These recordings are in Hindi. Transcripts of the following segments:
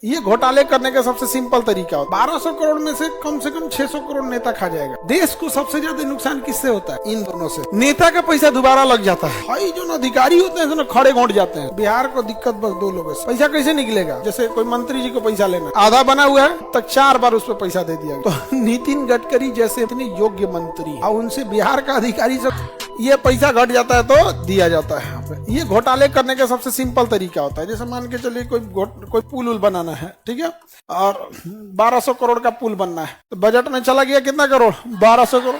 ये घोटाले करने का सबसे सिंपल तरीका होता है। 1200 करोड़ में से कम 600 करोड़ नेता खा जाएगा। देश को सबसे ज्यादा नुकसान किससे होता है? इन दोनों से। नेता का पैसा दोबारा लग जाता है। भाई जो अधिकारी होते हैं ना खड़े घोट जाते हैं। बिहार को दिक्कत बस 2 लोगों से। पैसा कैसे निकलेगा? जैसे कोई मंत्री जी को पैसा लेना, आधा बना हुआ है तक 4 बार उस पर पैसा दे दिया। तो नितिन गडकरी जैसे इतने योग्य मंत्री और उनसे बिहार का अधिकारी सब ये पैसा घट जाता है तो दिया जाता है। यहाँ पे ये घोटाले करने का सबसे सिंपल तरीका होता है। जैसे मान के चलिए कोई पुल उल बनाना है, ठीक है, और 1200 करोड़ का पुल बनना है, तो बजट में चला गया कितना करोड़? 1200 करोड़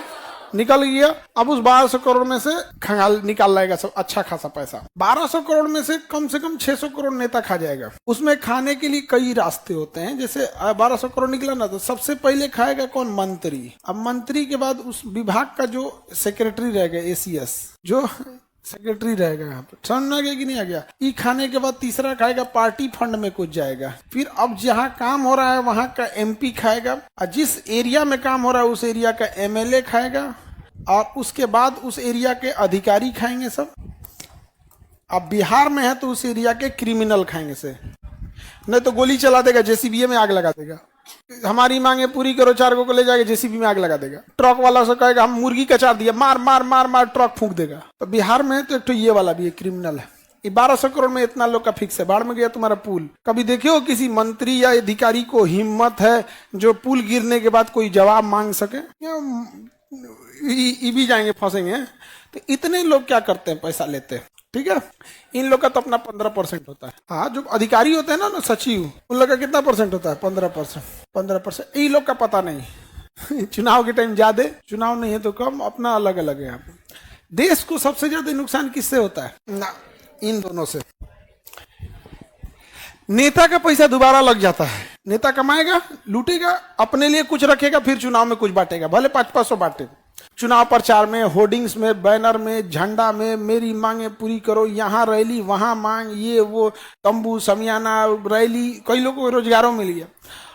निकल गया। अब उस 1200 करोड़ में से खंगाल निकाल लाएगा सब अच्छा खासा पैसा। 1200 करोड़ में से कम 600 करोड़ नेता खा जाएगा। उसमें खाने के लिए कई रास्ते होते हैं। जैसे 1200 करोड़ निकला ना, तो सबसे पहले खाएगा कौन? मंत्री। अब मंत्री के बाद उस विभाग का जो सेक्रेटरी रहेगा, एसीएस जो सेक्रेटरी रहेगा, यहाँ पे समझ में आ गया कि नहीं आ गया? ये खाने के बाद तीसरा खाएगा पार्टी फंड में कुछ जाएगा। फिर अब जहाँ काम हो रहा है वहां का एमपी खाएगा, और जिस एरिया में काम हो रहा है उस एरिया का एमएलए खाएगा, और उसके बाद उस एरिया के अधिकारी खाएंगे सब। अब बिहार में है तो उस एरिया के क्रिमिनल खाएंगे से, नहीं तो गोली चला देगा, जेसीबी में आग लगा देगा। हमारी मांगे पूरी करो, 4 को ले जाके जेसीबी में आग लगा देगा। ट्रक वाला से कहेगा हम मुर्गी कचार दिया, मार मार मार मार, ट्रक फूंक देगा। तो बिहार में तो एक तो ये वाला भी है, क्रिमिनल है। 1200 करोड़ में इतना लोग का फिक्स है। बाढ़ में गया तुम्हारा पुल। कभी देखे हो किसी मंत्री या अधिकारी को हिम्मत है जो पुल गिरने के बाद कोई जवाब मांग सके? ये भी जाएंगे, फंसेंगे। तो इतने लोग क्या करते हैं? पैसा लेते हैं, ठीक है। इन लोग का तो अपना 15% होता है। हाँ, जो अधिकारी होते हैं ना सचिव, उन लोग का कितना परसेंट होता है? 15%। ये लोग का पता नहीं। चुनाव के टाइम ज्यादा, चुनाव नहीं है तो कम, अपना अलग अलग है। यहाँ पे देश को सबसे ज्यादा नुकसान किससे होता है? ना, इन दोनों से। नेता का पैसा दोबारा लग जाता है। नेता कमाएगा, लूटेगा, अपने लिए कुछ रखेगा, फिर चुनाव में कुछ बांटेगा, भले 500 बांटे। चुनाव प्रचार में, होर्डिंग्स में, बैनर में, झंडा में, मेरी मांगे पूरी करो, यहाँ रैली, वहां मांग, ये वो, तंबू समियाना रैली। कई लोगों को रोजगारों मिल गया।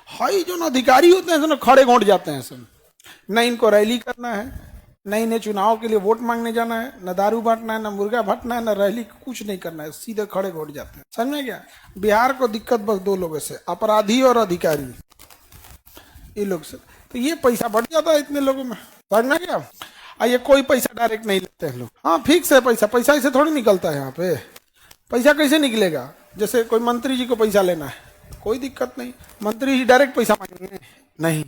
हाई जो अधिकारी होते हैं खड़े घोट जाते हैं सब। न इनको रैली करना है, न इन्हें चुनाव के लिए वोट मांगने जाना है, न दारू बांटना है, न मुर्गा बांटना है, न रैली, कुछ नहीं करना है, सीधे खड़े घोट जाते हैं। समझ में गया? बिहार को दिक्कत बस 2 लोगों से, अपराधी और अधिकारी, ये लोग से। तो ये पैसा बढ़ जाता है इतने लोगों में। समझ में गया? ये कोई पैसा डायरेक्ट नहीं लेते हैं लोग। हाँ, फिक्स है पैसा। पैसा ऐसे थोड़ी निकलता है। यहाँ पे पैसा कैसे निकलेगा? जैसे कोई मंत्री जी को पैसा लेना है, कोई दिक्कत नहीं, मंत्री जी डायरेक्ट पैसा मांगेंगे नहीं,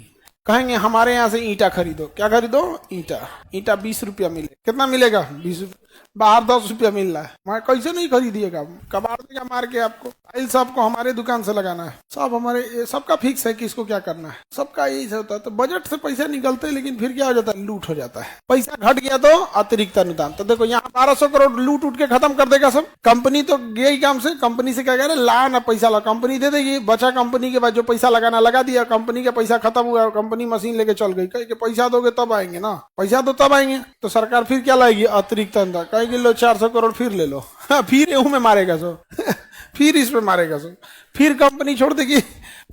कहेंगे हमारे यहाँ से ईंटा खरीदो। क्या खरीदो? ईंटा 20 रुपया मिले। कितना मिलेगा? 20 रुपया। बाहर 10 रुपया मिल रहा है, मैं कैसे नहीं खरीदिएगा? कबाड़ देगा मार के आपको। फाइल सबको हमारे दुकान से लगाना है, सब हमारे, सबका फिक्स है किसको क्या करना है, सबका यही से होता है। तो बजट से पैसा निकलते हैं, लेकिन फिर क्या हो जाता है? लूट हो जाता है। पैसा घट गया तो अतिरिक्त अनुदान। तो देखो यहाँ 1200 करोड़ लूट उठ के खत्म कर देगा सब। कंपनी तो गया ही काम से। कंपनी से क्या कह रहे? ला ना पैसा ला, कंपनी दे देगी। बचा कंपनी के बाद जो पैसा लगाना लगा दिया, कंपनी का पैसा खत्म हुआ, कंपनी मशीन लेके चल गई। कहे पैसा दोगे तब आएंगे ना, पैसा दो तब आएंगे। तो सरकार फिर क्या लाएगी? अतिरिक्त अनुदान। कहेगी लो 400 करोड़ फिर ले लो। फिर एहू में मारेगा सो। फिर इस पे मारेगा सो, फिर कंपनी छोड़ देगी,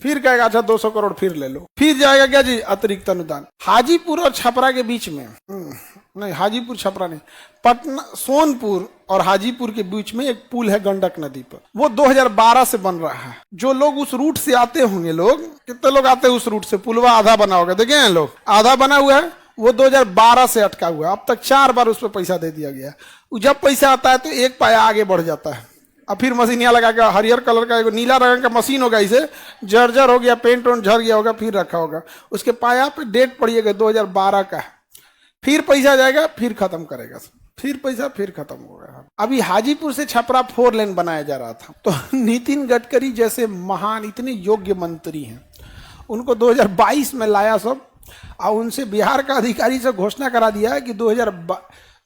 फिर कहेगा अच्छा 200 करोड़ फिर ले लो, फिर जाएगा क्या जी? अतिरिक्त अनुदान। हाजीपुर और छपरा के बीच में, नहीं हाजीपुर छपरा नहीं, पटना, सोनपुर और हाजीपुर के बीच में एक पुल है गंडक नदी पर। वो 2012 से बन रहा है। जो लोग उस रूट से आते होंगे, लोग कितने लोग आते हैं उस रूट से? पुलवा आधा बना होगा, देखे हैं लोग, आधा बना हुआ है। वो 2012 से अटका हुआ है। अब तक 4 बार उस पर पैसा दे दिया गया। जब पैसा आता है तो एक पाया आगे बढ़ जाता है। अब फिर मशीन यहाँ लगा के, हरियर कलर का एक नीला रंग का मशीन होगा, इसे जर्जर हो गया, पेंट वेंट झड़ गया होगा, फिर रखा होगा। उसके पाया पे डेट पड़िएगा 2012 का। फिर पैसा जाएगा, फिर खत्म करेगा, फिर पैसा फिर खत्म होगा। अभी हाजीपुर से छपरा 4 लेन बनाया जा रहा था। तो नितिन गडकरी जैसे महान, इतने योग्य मंत्री हैं, उनको 2022 में लाया सब, और उनसे बिहार का अधिकारी से घोषणा करा दिया है कि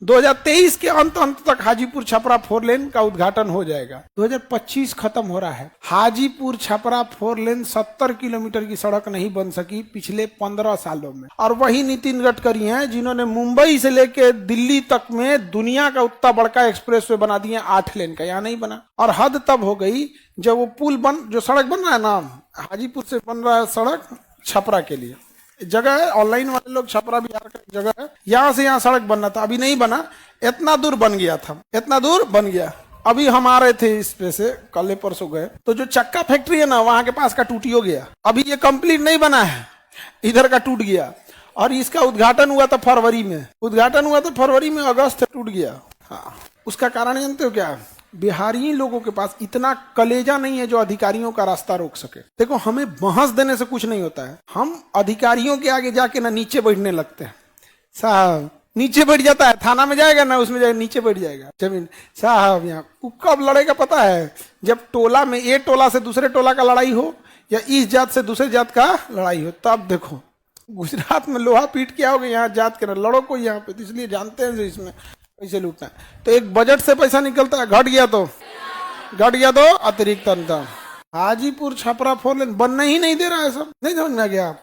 2023 के अंत तक हाजीपुर छपरा 4 लेन का उद्घाटन हो जाएगा। 2025 खत्म हो रहा है। हाजीपुर छपरा 4 लेन 70 किलोमीटर की सड़क नहीं बन सकी पिछले 15 सालों में। और वही नितिन गडकरी हैं जिन्होंने मुंबई से लेके दिल्ली तक में दुनिया का उतना बड़का एक्सप्रेसवे बना दिए, 8 लेन का, यहाँ नहीं बना। और हद तब हो गई जब वो पुल जो सड़क बन रहा है ना, हाजीपुर से बन रहा है सड़क छपरा के लिए, जगह है, ऑनलाइन वाले लोग, छपरा बिहार का जगह है, यहाँ से यहाँ सड़क बनना था, अभी नहीं बना, इतना दूर बन गया था, इतना दूर बन गया। अभी हम आ रहे थे इस पे से, कल परसों गए, तो जो चक्का फैक्ट्री है ना वहां के पास का टूटी हो गया, अभी ये कंप्लीट नहीं बना है, इधर का टूट गया, और इसका उद्घाटन हुआ था फरवरी में, अगस्त टूट गया। हाँ, उसका कारण जानते हो क्या? बिहारी लोगों के पास इतना कलेजा नहीं है जो अधिकारियों का रास्ता रोक सके। देखो, हमें बहस देने से कुछ नहीं होता है, हम अधिकारियों के आगे जाके ना नीचे बैठने लगते हैं। साहब नीचे बैठ जाता है, थाना में जाएगा ना, उसमें जाएगा नीचे बैठ जाएगा जमीन। साहब यहाँ कब लड़ेगा पता है? जब टोला में एक टोला से दूसरे टोला का लड़ाई हो, या इस जात से दूसरे जात का लड़ाई हो, तब देखो। गुजरात में लोहा पीट के आओगे, यहाँ जात के लड़ो को यहाँ पे, इसलिए जानते हैं इसमें पैसे लूटना है। तो एक बजट से पैसा निकलता है, घट गया तो अतिरिक्त अनुदान। हाजीपुर छपरा 4 लेन बनने ही नहीं दे रहा है, सब नहीं समझ में आ गया।